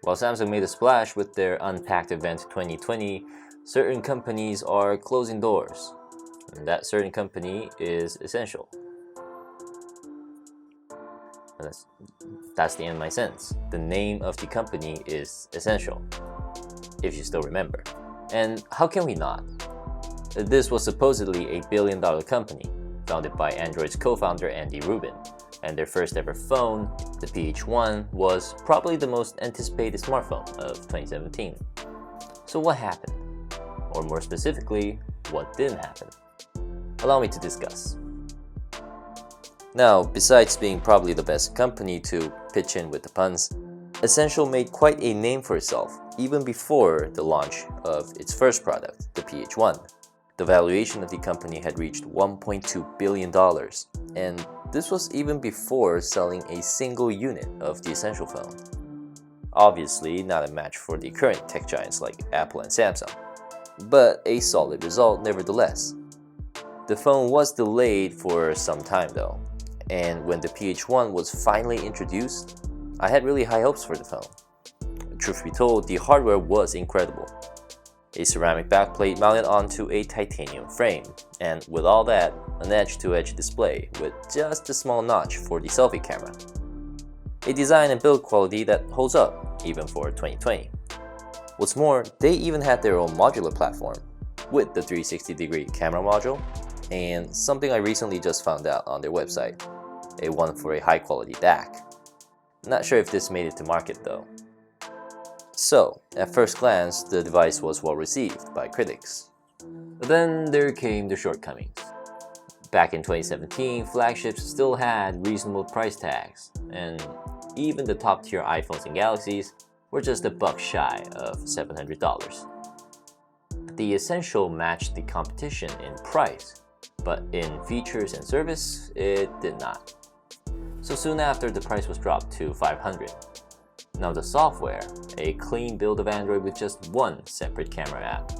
While Samsung made a splash with their Unpacked event 2020, certain companies are closing doors. And that certain company is Essential. And that's the end of my sentence. The name of the company is Essential, if you still remember. And how can we not? This was supposedly a billion-dollar company, founded by Android's co-founder Andy Rubin, and their first ever phone, the PH1, was probably the most anticipated smartphone of 2017. So what happened? Or more specifically, what didn't happen? Allow me to discuss. Now, besides being probably the best company to pitch in with the puns, Essential made quite a name for itself even before the launch of its first product, the PH1. The valuation of the company had reached $1.2 billion, and this was even before selling a single unit of the Essential phone. Obviously, not a match for the current tech giants like Apple and Samsung, but a solid result nevertheless. The phone was delayed for some time though, and when the PH1 was finally introduced, I had really high hopes for the phone. Truth be told, the hardware was incredible. A ceramic backplate mounted onto a titanium frame, and with all that, an edge-to-edge display with just a small notch for the selfie camera. A design and build quality that holds up, even for 2020. What's more, they even had their own modular platform, with the 360-degree camera module, and something I recently just found out on their website, a one for a high-quality DAC. Not sure if this made it to market though. So, at first glance, the device was well received by critics. But then there came the shortcomings. Back in 2017, flagships still had reasonable price tags, and even the top-tier iPhones and Galaxies were just a buck shy of $700. The Essential matched the competition in price, but in features and service, it did not. So soon after, the price was dropped to $500. Now the software, a clean build of Android with just one separate camera app.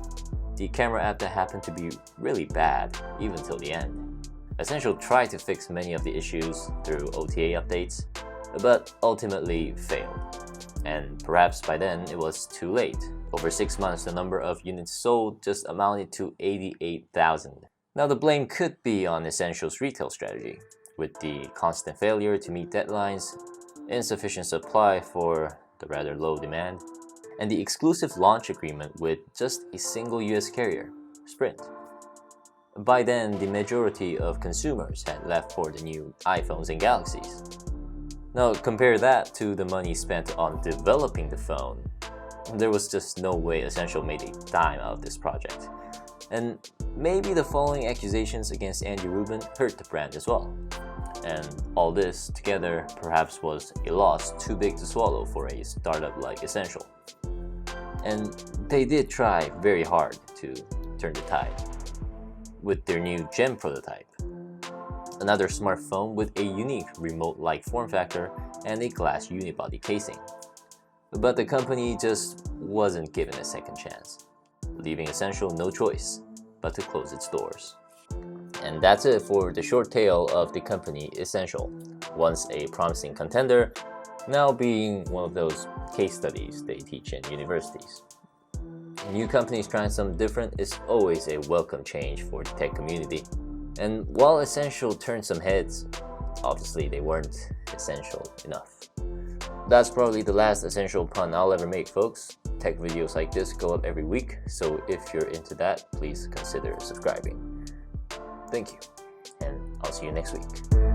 The camera app that happened to be really bad, even till the end. Essential tried to fix many of the issues through OTA updates, but ultimately failed. And perhaps by then it was too late. Over 6 months, the number of units sold just amounted to 88,000. Now the blame could be on Essential's retail strategy, with the constant failure to meet deadlines, insufficient supply for the rather low demand, and the exclusive launch agreement with just a single US carrier, Sprint. By then, the majority of consumers had left for the new iPhones and Galaxies. Now compare that to the money spent on developing the phone. There was just no way Essential made a dime out of this project. And maybe the following accusations against Andy Rubin hurt the brand as well. And all this together perhaps was a loss too big to swallow for a startup like Essential. And they did try very hard to turn the tide with their new Gem prototype, another smartphone with a unique remote-like form factor and a glass unibody casing. But the company just wasn't given a second chance, leaving Essential no choice but to close its doors. And that's it for the short tale of the company Essential, once a promising contender, now being one of those case studies they teach in universities. New companies trying something different is always a welcome change for the tech community. And while Essential turned some heads, obviously they weren't essential enough. That's probably the last Essential pun I'll ever make, folks. Tech videos like this go up every week, so if you're into that, please consider subscribing. Thank you, and I'll see you next week.